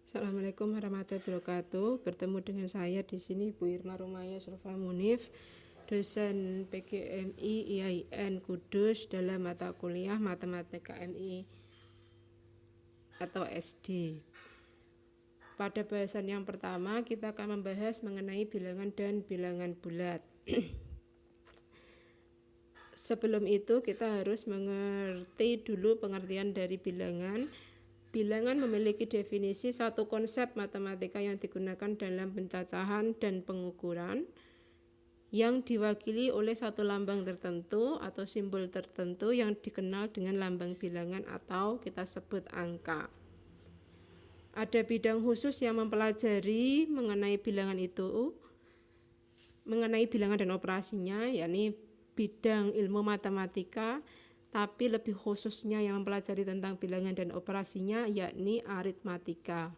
Assalamualaikum warahmatullahi wabarakatuh. Bertemu dengan saya di sini Bu Irma Rumaya Sulfa Munif, dosen PGMI IAIN Kudus dalam mata kuliah Matematika MI atau SD. Pada bahasan yang pertama kita akan membahas mengenai bilangan dan bilangan bulat. Sebelum itu kita harus mengerti dulu pengertian dari bilangan. Bilangan memiliki definisi satu konsep matematika yang digunakan dalam pencacahan dan pengukuran yang diwakili oleh satu lambang tertentu atau simbol tertentu yang dikenal dengan lambang bilangan atau kita sebut angka. Ada bidang khusus yang mempelajari mengenai bilangan itu, mengenai bilangan dan operasinya, yakni bidang ilmu matematika, tapi lebih khususnya yang mempelajari tentang bilangan dan operasinya yakni aritmatika.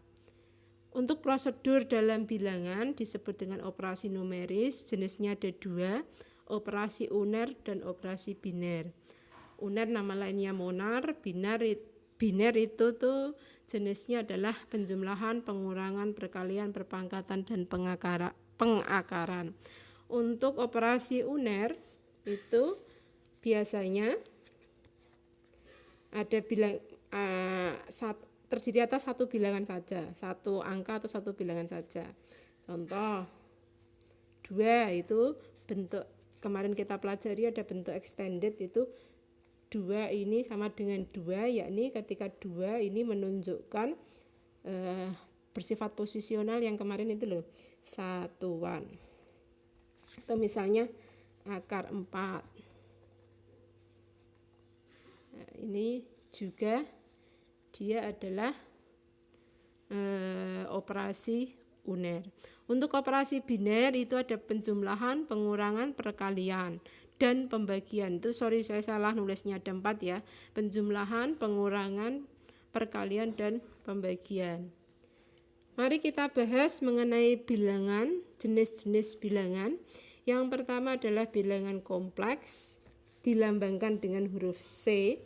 Untuk prosedur dalam bilangan disebut dengan operasi numeris, jenisnya ada dua, operasi uner dan operasi biner. Uner nama lainnya monar, biner itu tuh jenisnya adalah penjumlahan, pengurangan, perkalian, perpangkatan, dan pengakaran. Untuk operasi uner itu biasanya ada terdiri atas satu bilangan saja, satu angka atau satu bilangan saja. Contoh 2 itu bentuk kemarin kita pelajari ada bentuk extended, itu 2 ini sama dengan 2, yakni ketika 2 ini menunjukkan bersifat posisional yang kemarin itu loh, satuan. Atau misalnya akar 4. Nah, ini juga dia adalah operasi uner. Untuk operasi biner itu ada penjumlahan, pengurangan, perkalian, dan pembagian. Itu saya salah nulisnya, ada 4 ya. Penjumlahan, pengurangan, perkalian, dan pembagian. Mari kita bahas mengenai bilangan, jenis-jenis bilangan. Yang pertama adalah bilangan kompleks, dilambangkan dengan huruf C.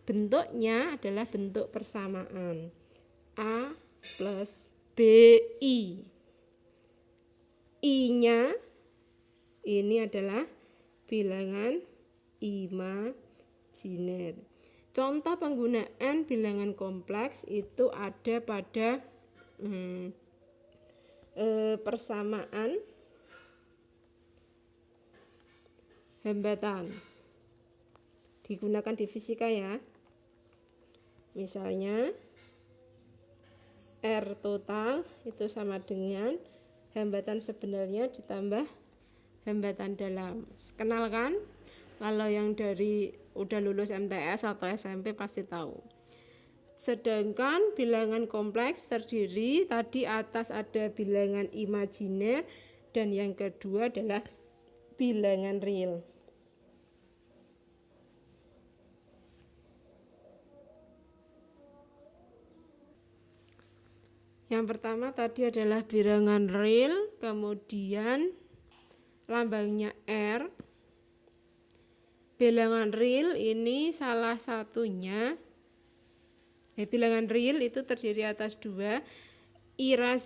Bentuknya adalah bentuk persamaan, A plus BI. I-nya ini adalah bilangan imajiner. Contoh penggunaan bilangan kompleks itu ada pada persamaan hambatan. Digunakan di fisika ya. Misalnya R total itu sama dengan hambatan sebenarnya ditambah hambatan dalam. Kenal kan? Kalau yang dari udah lulus MTS atau SMP pasti tahu. Sedangkan bilangan kompleks terdiri tadi atas ada bilangan imajiner dan yang kedua adalah bilangan real. Yang pertama tadi adalah bilangan real, kemudian lambangnya R. Bilangan real ini salah satunya, bilangan real itu terdiri atas dua,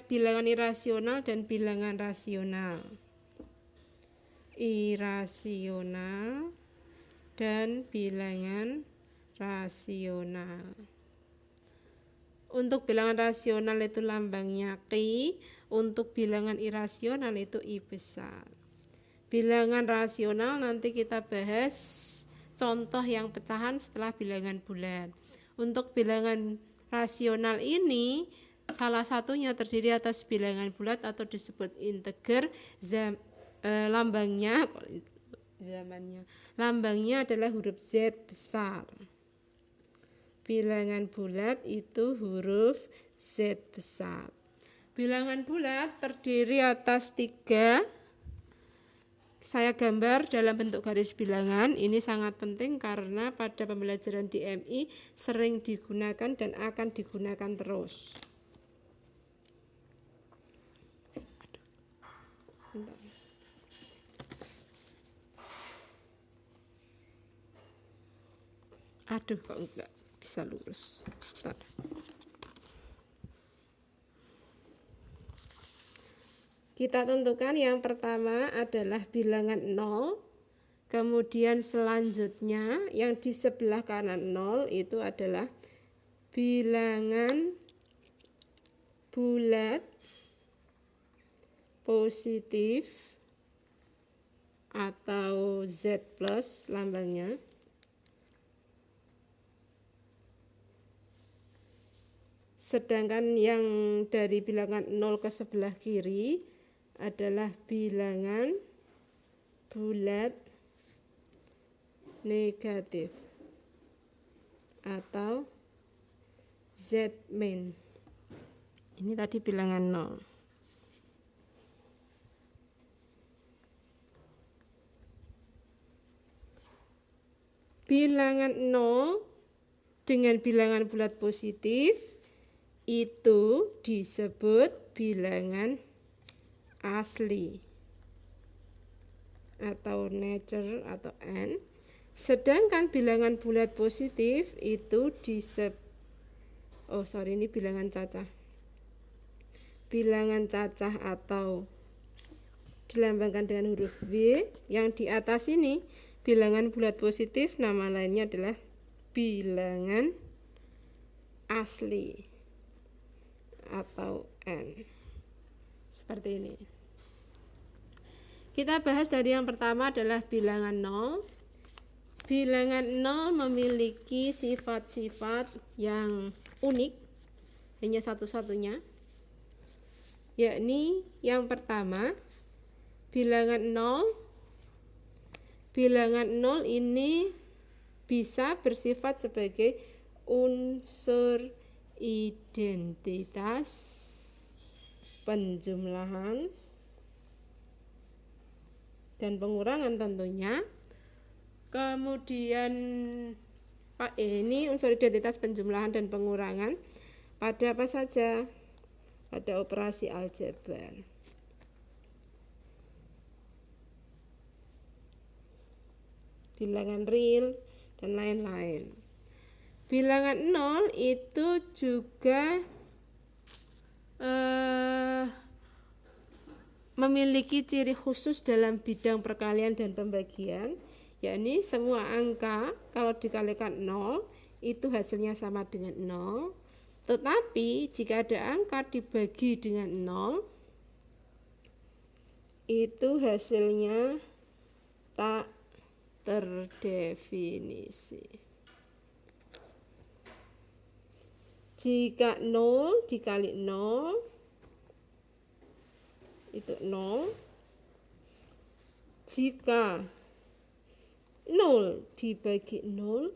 bilangan irasional dan bilangan rasional. Irasional dan bilangan rasional. Untuk bilangan rasional itu lambangnya Ki, untuk bilangan irasional itu I besar. Bilangan rasional nanti kita bahas contoh yang pecahan setelah bilangan bulat. Untuk bilangan rasional ini salah satunya terdiri atas bilangan bulat atau disebut integer, lambangnya adalah huruf Z besar. Bilangan bulat itu huruf Z besar. Bilangan bulat terdiri atas 3. Saya gambar dalam bentuk garis bilangan. Ini sangat penting karena pada pembelajaran di MI sering digunakan dan akan digunakan terus. Aduh kok enggak bisa lurus. Bentar. Kita tentukan yang pertama adalah bilangan 0, kemudian selanjutnya yang di sebelah kanan 0 itu adalah bilangan bulat positif atau Z plus lambangnya. Sedangkan yang dari bilangan 0 ke sebelah kiri adalah bilangan bulat negatif atau Z min. Ini tadi bilangan 0. Bilangan 0 dengan bilangan bulat positif itu disebut bilangan asli atau nature atau n. Sedangkan bilangan bulat positif itu disebut ini bilangan cacah. Bilangan cacah atau dilambangkan dengan huruf W. Yang di atas ini bilangan bulat positif, nama lainnya adalah bilangan asli atau n. Seperti ini. Kita bahas dari yang pertama adalah bilangan 0. Bilangan 0 memiliki sifat-sifat yang unik, hanya satu-satunya, yakni yang pertama, bilangan 0 ini bisa bersifat sebagai unsur identitas penjumlahan dan pengurangan tentunya. Kemudian ini unsur identitas penjumlahan dan pengurangan pada apa saja? Pada operasi aljabar. Bilangan real dan lain-lain. Bilangan 0 itu juga memiliki ciri khusus dalam bidang perkalian dan pembagian, yakni semua angka kalau dikalikan 0 itu hasilnya sama dengan 0, tetapi jika ada angka dibagi dengan 0 itu hasilnya tak terdefinisi. Jika 0 dikali 0 itu 0. Jika 0 dibagi 0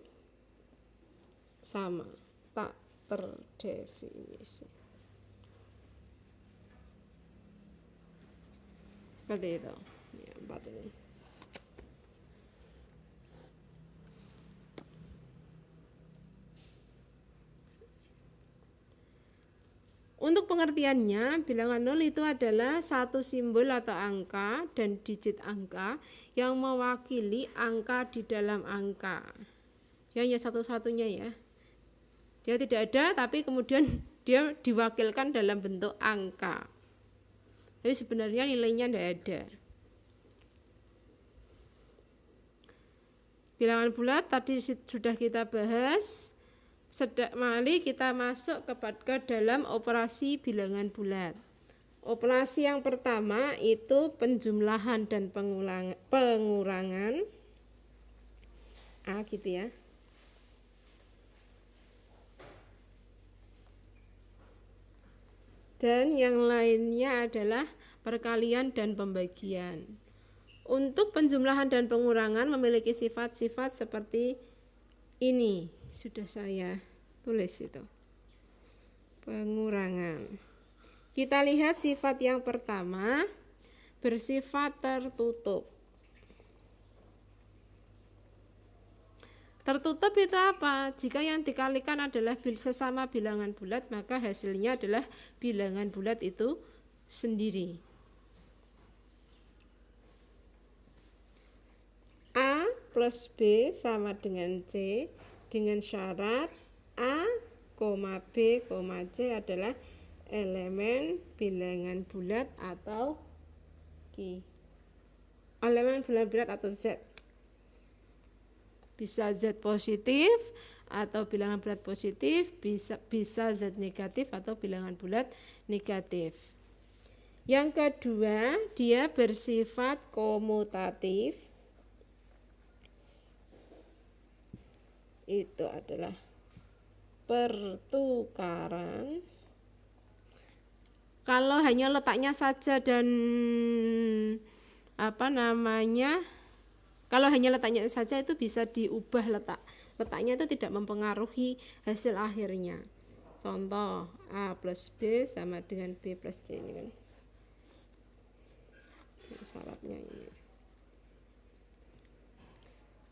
sama, tak terdefinisi. Seperti itu. Ya, 4 ini. Untuk pengertiannya, bilangan 0 itu adalah satu simbol atau angka dan digit angka yang mewakili angka di dalam angka. Ya, hanya satu-satunya ya. Dia tidak ada, tapi kemudian dia diwakilkan dalam bentuk angka. Tapi sebenarnya nilainya tidak ada. Bilangan bulat tadi sudah kita bahas. Mari kita masuk ke dalam operasi bilangan bulat. Operasi yang pertama itu penjumlahan dan pengurangan. Gitu ya. Dan yang lainnya adalah perkalian dan pembagian. Untuk penjumlahan dan pengurangan memiliki sifat-sifat seperti ini. Sudah saya tulis itu. Pengurangan. Kita lihat sifat yang pertama, bersifat tertutup. Tertutup itu apa? Jika yang dikalikan adalah sesama bilangan bulat, maka hasilnya adalah bilangan bulat itu sendiri. A plus B sama dengan C dengan syarat A, B, C adalah elemen bilangan bulat atau iki. Elemen bilangan berat atau Z. Bisa Z positif atau bilangan berat positif, bisa Z negatif atau bilangan bulat negatif. Yang kedua, dia bersifat komutatif. Itu adalah pertukaran. Kalau hanya letaknya saja dan kalau hanya letaknya saja itu bisa diubah letaknya itu tidak mempengaruhi hasil akhirnya. Contoh A plus B sama dengan B plus C ini kan. Syaratnya ini.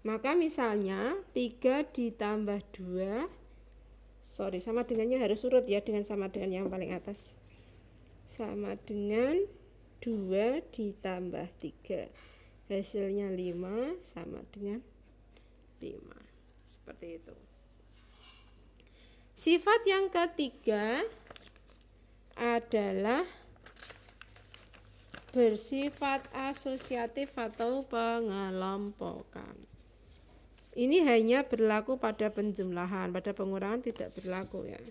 Maka misalnya 3 ditambah 2 sama dengannya harus urut ya, dengan sama dengan yang paling atas. Sama dengan 2 ditambah 3. Hasilnya 5 sama dengan 5. Seperti itu. Sifat yang ketiga adalah bersifat asosiatif atau pengelompokan. Ini hanya berlaku pada penjumlahan, pada pengurangan tidak berlaku ya.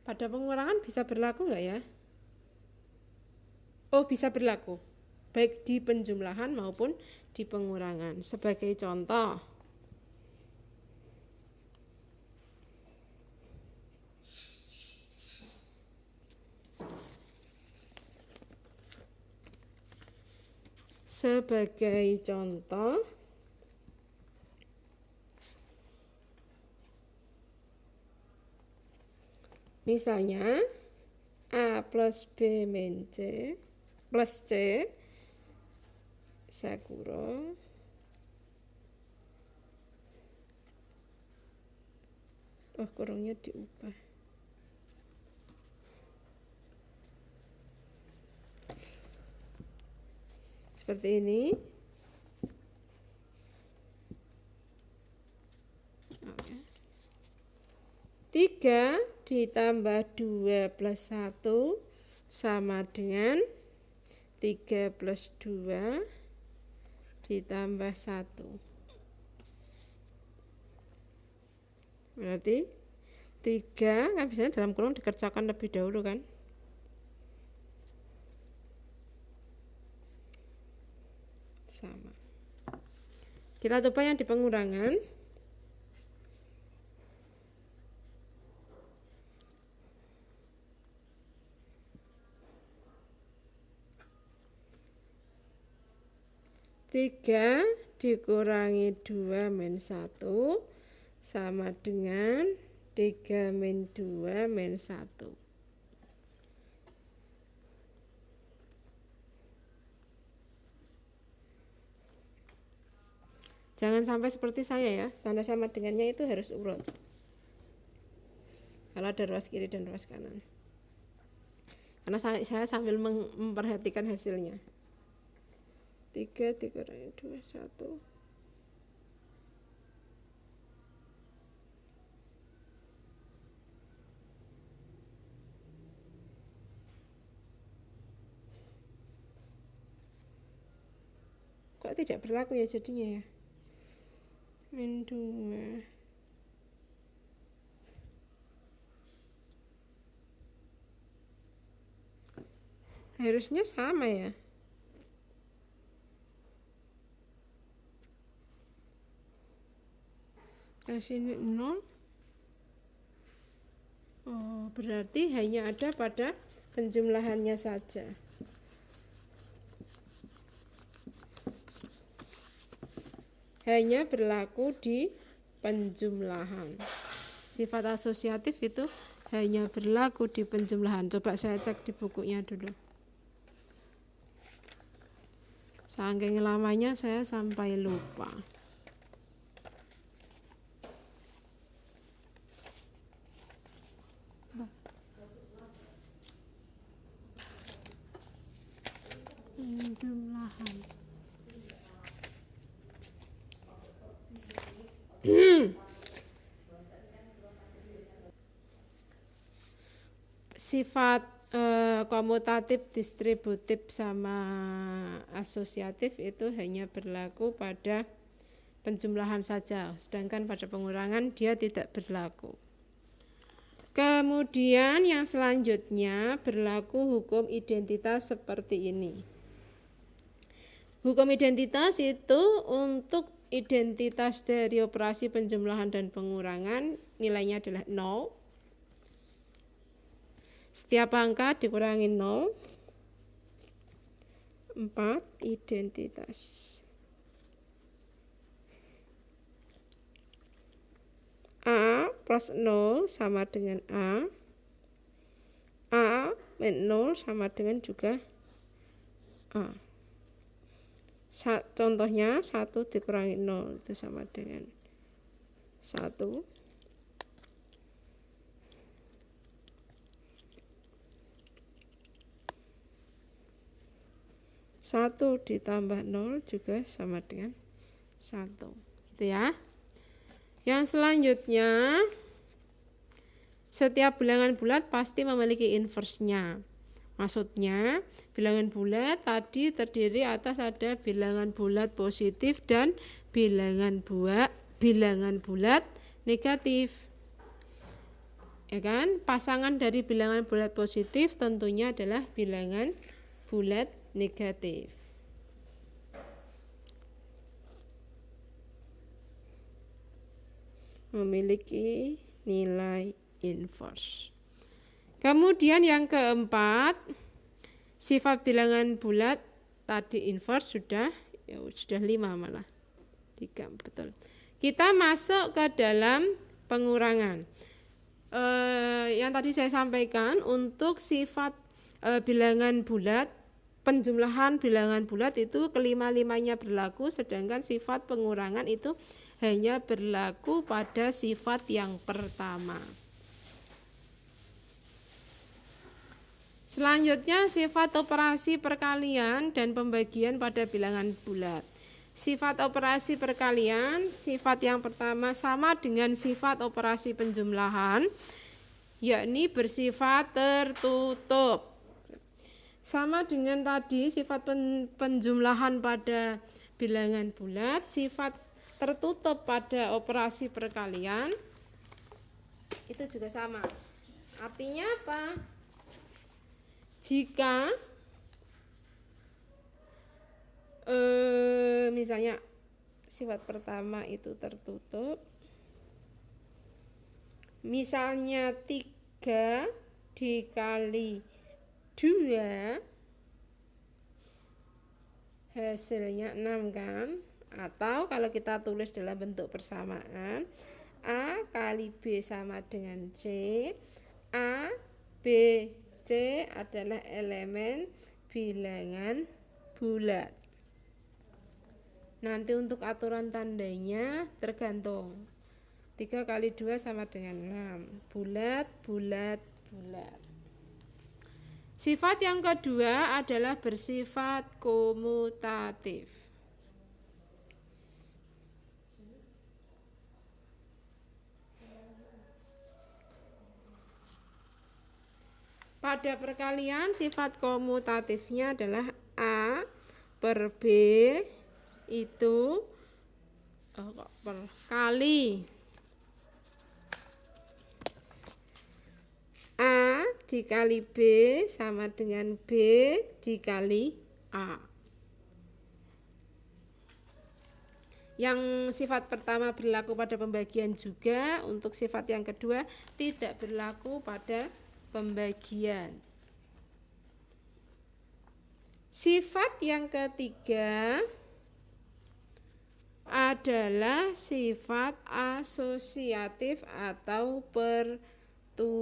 Pada pengurangan bisa berlaku enggak ya? Oh, bisa berlaku. Baik di penjumlahan maupun di pengurangan. Sebagai contoh, misalnya A plus B min C plus C, saya kurung kurungnya diubah. Seperti ini. Oke. 3 ditambah 2 plus 1 sama dengan 3 plus 2 ditambah 1. Berarti 3 kan biasanya dalam kurung dikerjakan lebih dahulu kan. Sama. Kita coba yang di pengurangan. Tiga dikurangi 2 min 1 sama dengan 3 min 2 min 1. Jangan sampai seperti saya ya, tanda sama dengannya itu harus urut. Kalau ada ruas kiri dan ruas kanan. Karena saya sambil memperhatikan hasilnya. 3 dikurangi 2, 1. Kok tidak berlaku ya jadinya ya? Min 2. Harusnya sama ya. Sini 0. Oh, berarti hanya ada pada penjumlahannya saja. Hanya berlaku di penjumlahan. Sifat asosiatif itu hanya berlaku di penjumlahan. Coba saya cek di bukunya dulu. Saking lamanya saya sampai lupa. Penjumlahan. Sifat komutatif, distributif sama asosiatif itu hanya berlaku pada penjumlahan saja, sedangkan pada pengurangan dia tidak berlaku. Kemudian yang selanjutnya berlaku hukum identitas seperti ini. Hukum identitas itu untuk identitas dari operasi penjumlahan dan pengurangan nilainya adalah 0. Setiap angka dikurangi 0. 4 identitas. A plus 0 sama dengan A. A min 0 sama dengan juga A. Contohnya 1 dikurangi 0 itu sama dengan 1. 1 ditambah 0 juga sama dengan 1. Gitu ya. Yang selanjutnya, setiap bilangan bulat pasti memiliki inverse-nya. Maksudnya, bilangan bulat tadi terdiri atas ada bilangan bulat positif dan bilangan bulat negatif. Ya kan? Pasangan dari bilangan bulat positif tentunya adalah bilangan bulat negatif. Memiliki nilai inverse. Kemudian yang keempat, sifat bilangan bulat tadi inverse sudah 5 malah. 3 betul. Kita masuk ke dalam pengurangan. Yang tadi saya sampaikan untuk sifat bilangan bulat, penjumlahan bilangan bulat itu kelima-limanya berlaku, sedangkan sifat pengurangan itu hanya berlaku pada sifat yang pertama. Selanjutnya sifat operasi perkalian dan pembagian pada bilangan bulat. Sifat operasi perkalian, sifat yang pertama sama dengan sifat operasi penjumlahan, yakni bersifat tertutup. Sama dengan tadi sifat penjumlahan pada bilangan bulat, sifat tertutup pada operasi perkalian itu juga sama. Artinya apa? Jika misalnya sifat pertama itu tertutup, misalnya 3 dikali 2 hasilnya 6 kan? Atau kalau kita tulis dalam bentuk persamaan, A kali B sama dengan C. A, B, C adalah elemen bilangan bulat. Nanti untuk aturan tandanya tergantung. 3 kali 2 sama dengan 6. Bulat, bulat, bulat. Sifat yang kedua adalah bersifat komutatif. Pada perkalian sifat komutatifnya adalah A per B itu per kali A dikali B sama dengan B dikali A. Yang sifat pertama berlaku pada pembagian juga, untuk sifat yang kedua tidak berlaku pada pembagian. Sifat yang ketiga adalah sifat asosiatif atau pertukaran.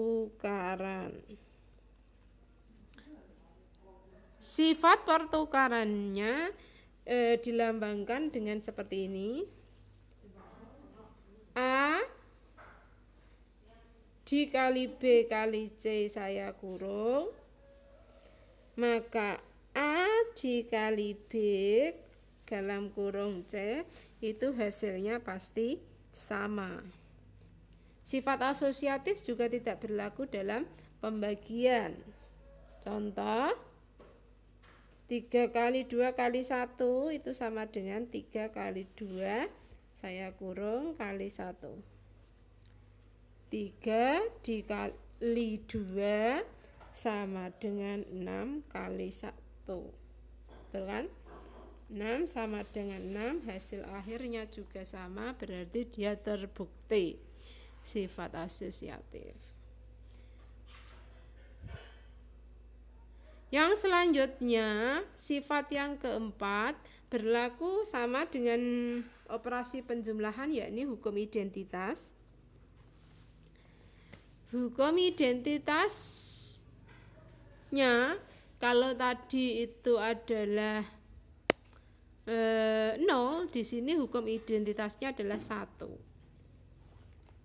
Sifat pertukarannya dilambangkan dengan seperti ini. A dikali B kali C saya kurung, maka A dikali B dalam kurung C itu hasilnya pasti sama. Sifat asosiatif juga tidak berlaku dalam pembagian. Contoh, 3 kali 2 kali 1 itu sama dengan 3 kali 2 saya kurung kali 1. 3 dikali 2 sama dengan 6 kali 1. Betul kan? 6 sama dengan 6, hasil akhirnya juga sama, berarti dia terbukti sifat asosiatif. Yang selanjutnya, sifat yang keempat berlaku sama dengan operasi penjumlahan, yakni hukum identitas. Hukum identitasnya, kalau tadi itu adalah 0, di sini hukum identitasnya adalah 1.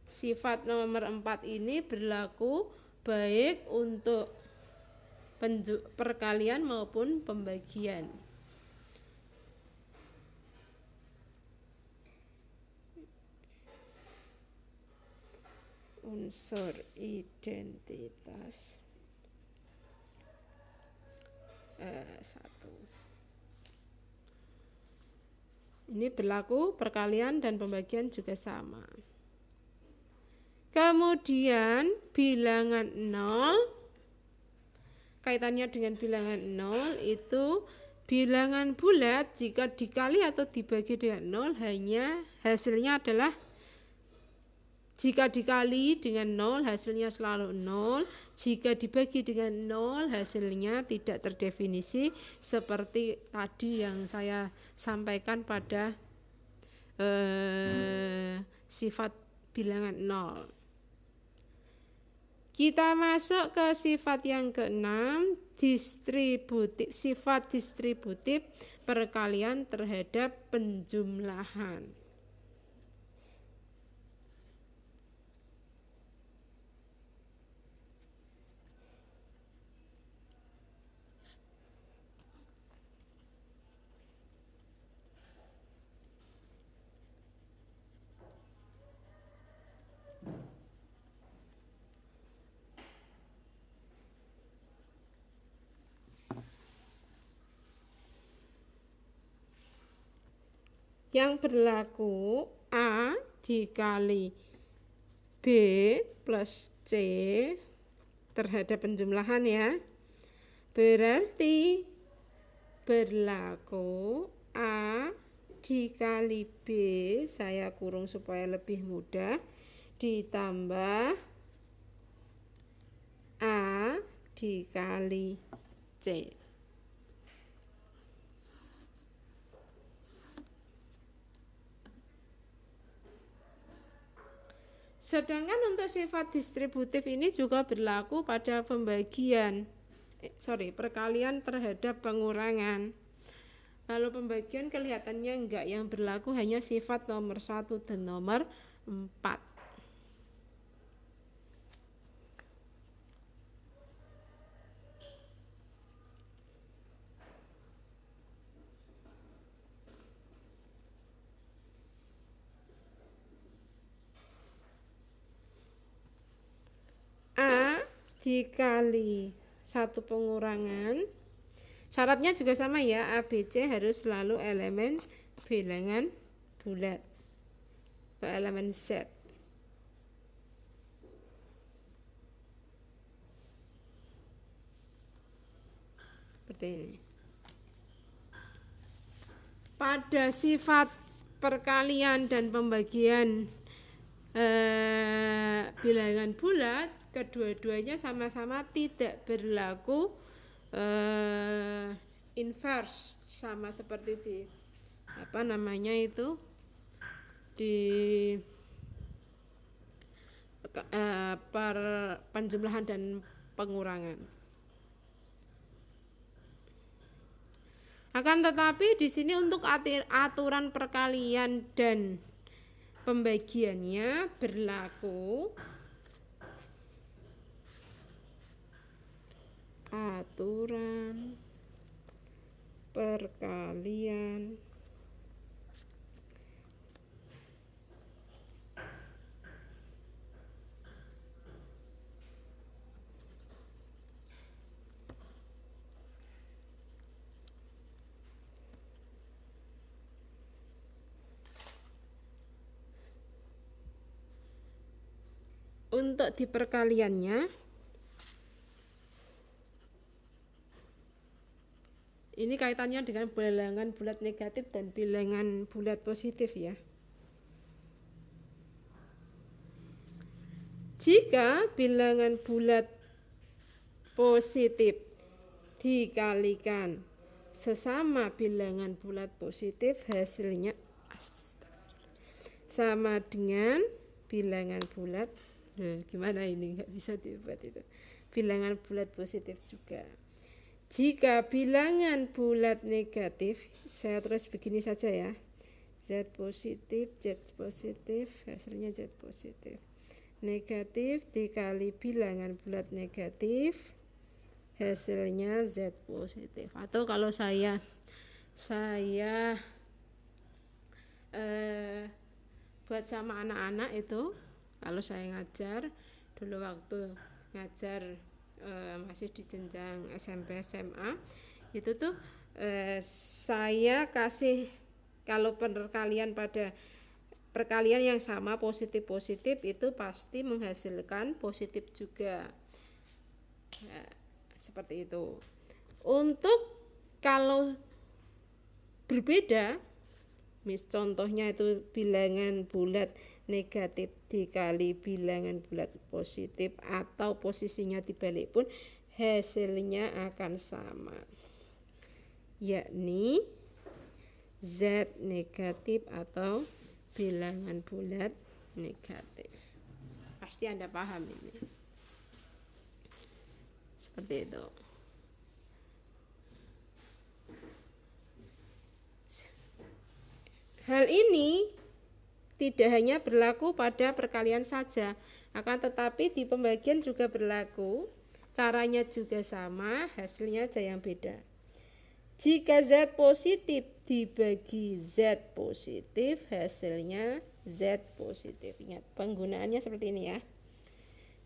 Sifat nomor 4 ini berlaku baik untuk perkalian maupun pembagian. Unsur identitas 1. Ini berlaku perkalian dan pembagian juga sama. Kemudian bilangan 0, kaitannya dengan bilangan 0 itu bilangan bulat jika dikali atau dibagi dengan 0 hanya hasilnya adalah, jika dikali dengan 0 hasilnya selalu 0, jika dibagi dengan 0 hasilnya tidak terdefinisi, seperti tadi yang saya sampaikan pada sifat bilangan 0. Kita masuk ke sifat yang keenam, distributif. Sifat distributif perkalian terhadap penjumlahan. Yang berlaku A dikali B plus C terhadap penjumlahan ya. Berarti berlaku A dikali B, saya kurung supaya lebih mudah, ditambah A dikali C. Sedangkan untuk sifat distributif ini juga berlaku pada perkalian terhadap pengurangan. Kalau pembagian kelihatannya enggak, yang berlaku hanya sifat nomor 1 dan nomor 4. Dikali 1 pengurangan, syaratnya juga sama ya, ABC harus selalu elemen bilangan bulat atau elemen Z. Seperti ini. Pada sifat perkalian dan pembagian bilangan bulat, kedua-duanya sama-sama tidak berlaku inverse, sama seperti di penjumlahan dan pengurangan. Akan tetapi di sini untuk aturan perkalian dan pembagiannya berlaku aturan perkalian untuk di perkaliannya ini kaitannya dengan bilangan bulat negatif dan bilangan bulat positif ya. Jika bilangan bulat positif dikalikan sesama bilangan bulat positif, hasilnya sama dengan bilangan bulat. Gimana ini, nggak bisa dibuat itu. Bilangan bulat positif juga. Jika bilangan bulat negatif, saya tulis begini saja ya. Z positif, hasilnya Z positif. Negatif dikali bilangan bulat negatif, hasilnya Z positif. Atau kalau saya buat sama anak-anak itu, kalau saya ngajar dulu waktu ngajar masih di jenjang SMP SMA itu tuh saya kasih kalau perkalian pada perkalian yang sama positif itu pasti menghasilkan positif juga. Nah, seperti itu. Untuk kalau berbeda, contohnya itu bilangan bulat negatif dikali bilangan bulat positif atau posisinya dibalik pun hasilnya akan sama, yakni Z negatif atau bilangan bulat negatif. Pasti Anda paham ini. Seperti itu. Hal ini tidak hanya berlaku pada perkalian saja, akan tetapi di pembagian juga berlaku. Caranya juga sama, hasilnya aja yang beda. Jika Z positif dibagi Z positif, hasilnya Z positif. Ingat, penggunaannya seperti ini ya.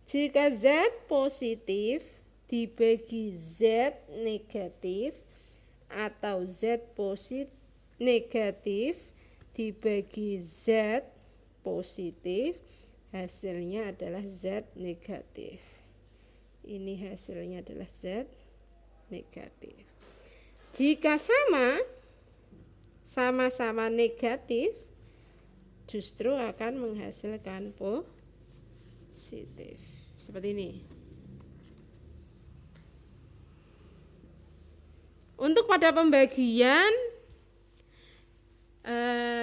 Jika Z positif dibagi Z negatif atau Z positif negatif dibagi Z positif, hasilnya adalah Z negatif. Ini hasilnya adalah Z negatif. Jika sama-sama negatif, justru akan menghasilkan positif. Seperti ini. Untuk pada pembagian,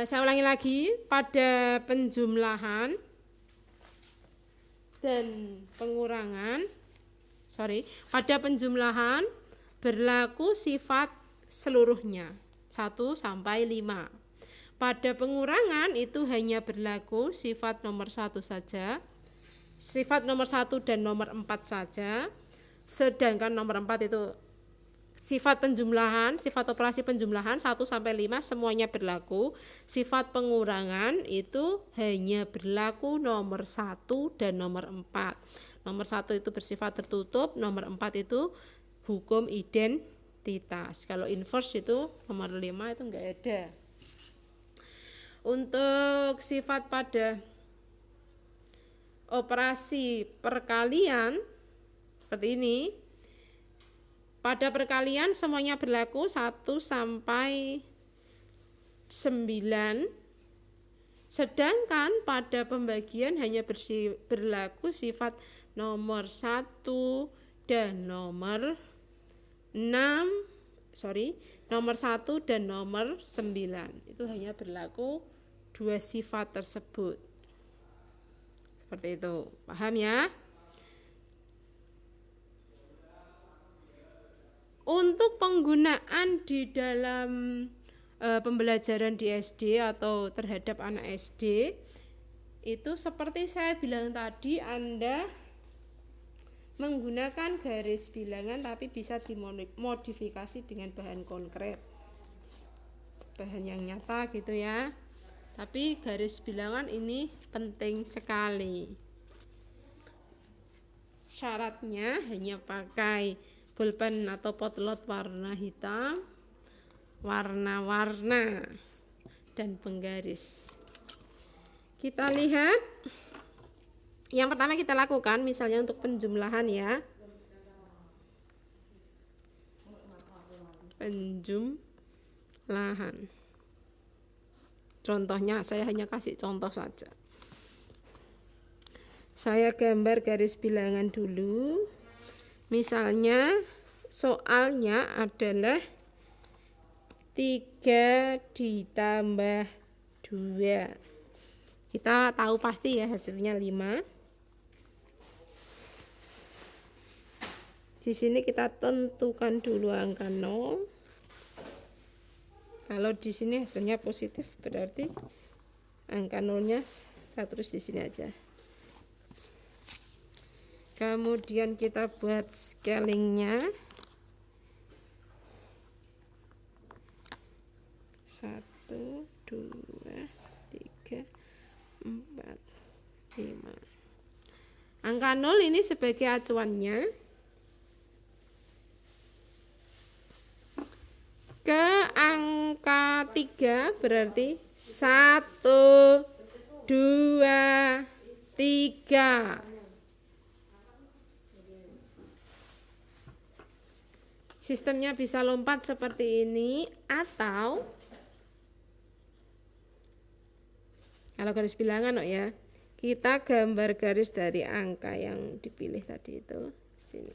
saya ulangi lagi, pada penjumlahan dan pengurangan, pada penjumlahan berlaku sifat seluruhnya 1 sampai 5. Pada pengurangan itu hanya berlaku sifat nomor 1 saja, sifat nomor 1 dan nomor 4 saja, sedangkan nomor 4 itu sifat penjumlahan, sifat operasi penjumlahan 1 sampai 5 semuanya berlaku. Sifat pengurangan itu hanya berlaku nomor 1 dan nomor 4. Nomor 1 itu bersifat tertutup, nomor 4 itu hukum identitas. Kalau inverse itu nomor 5 itu enggak ada. Untuk sifat pada operasi perkalian seperti ini. Pada perkalian semuanya berlaku 1 sampai 9. Sedangkan pada pembagian hanya berlaku sifat nomor 1 dan nomor 1 dan nomor 9. Itu hanya berlaku 2 sifat tersebut. Seperti itu. Paham ya? Untuk penggunaan di dalam pembelajaran di SD atau terhadap anak SD, itu seperti saya bilang tadi, Anda menggunakan garis bilangan tapi bisa dimodifikasi dengan bahan konkret, bahan yang nyata gitu ya. Tapi garis bilangan ini penting sekali. Syaratnya hanya pakai pulpen atau potlot warna hitam, warna-warna, dan penggaris. Kita lihat Yang pertama kita lakukan misalnya untuk penjumlahan ya. Penjumlahan. Contohnya saya hanya kasih contoh saja. Saya gambar garis bilangan dulu. Misalnya soalnya adalah 3 ditambah 2. Kita tahu pasti ya hasilnya 5. Di sini kita tentukan dulu angka 0. Kalau di sini hasilnya positif berarti angka 0-nya saya tulis di sini aja. Kemudian kita buat scalingnya. 1, 2, 3, 4, 5. Angka 0 ini sebagai acuannya ke angka 3 berarti 1, 2, 3. Sistemnya bisa lompat seperti ini atau kalau garis bilangan ya, kita gambar garis dari angka yang dipilih tadi itu sini.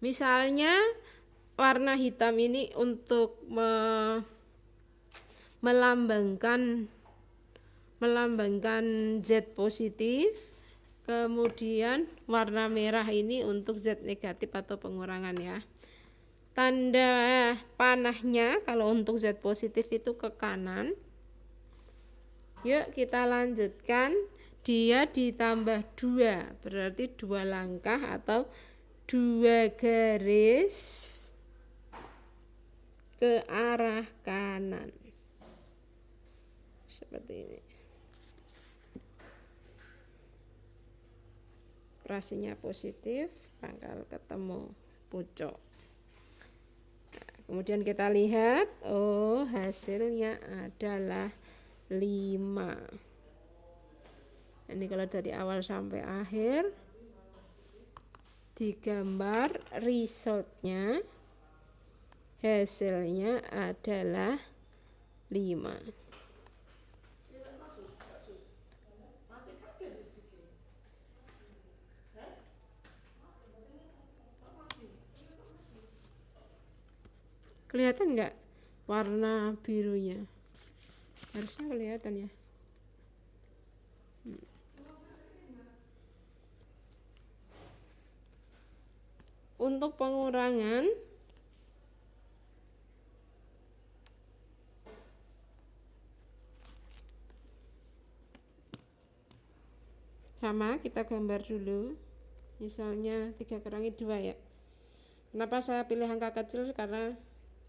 Misalnya warna hitam ini untuk melambangkan Z positif, kemudian warna merah ini untuk Z negatif atau pengurangan ya. Tanda panahnya kalau untuk Z positif itu ke kanan. Yuk kita lanjutkan, dia ditambah 2 berarti 2 langkah atau 2 garis ke arah kanan seperti ini. Operasinya positif, pangkal ketemu pucuk. Nah, kemudian kita lihat, oh hasilnya adalah 5. Ini kalau dari awal sampai akhir digambar resultnya, hasilnya adalah 5. Kelihatan nggak warna birunya? Harusnya kelihatan ya. Untuk pengurangan sama, kita gambar dulu. Misalnya 3 kurangi 2 ya. Kenapa saya pilih angka kecil? Karena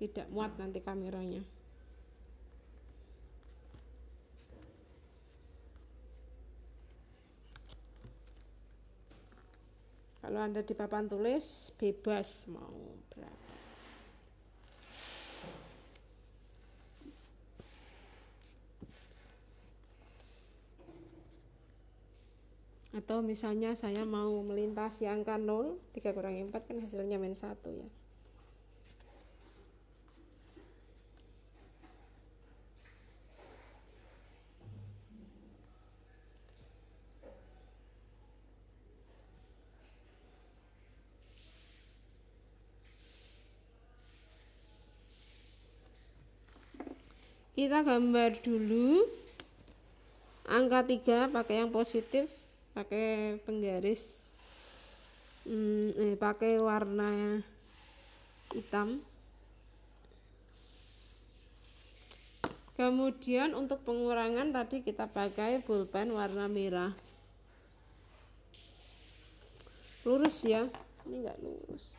tidak muat nanti kameranya. Kalau Anda di papan tulis, bebas mau berapa. Atau misalnya saya mau melintasi angka 0, 3 kurangi 4 kan hasilnya -1 ya. Kita gambar dulu angka 3 pakai yang positif, pakai penggaris pakai warna hitam. Kemudian untuk pengurangan tadi kita pakai pulpen warna merah. Lurus ya, ini enggak lurus.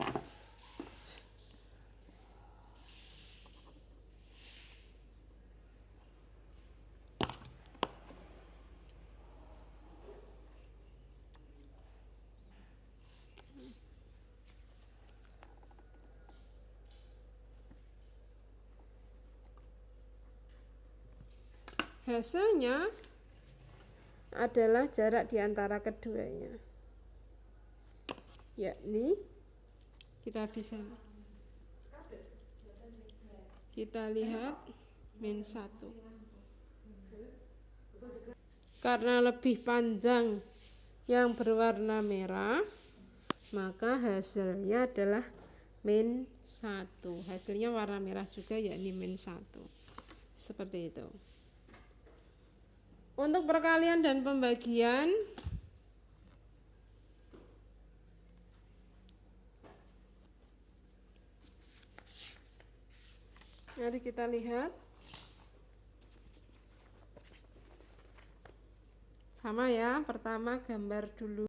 Hasilnya adalah jarak di antara keduanya, yakni kita lihat min 1. Karena lebih panjang yang berwarna merah, maka hasilnya adalah min 1. Hasilnya warna merah juga, yakni min 1. Seperti itu. Untuk perkalian dan pembagian, mari kita lihat. Sama ya, pertama gambar dulu.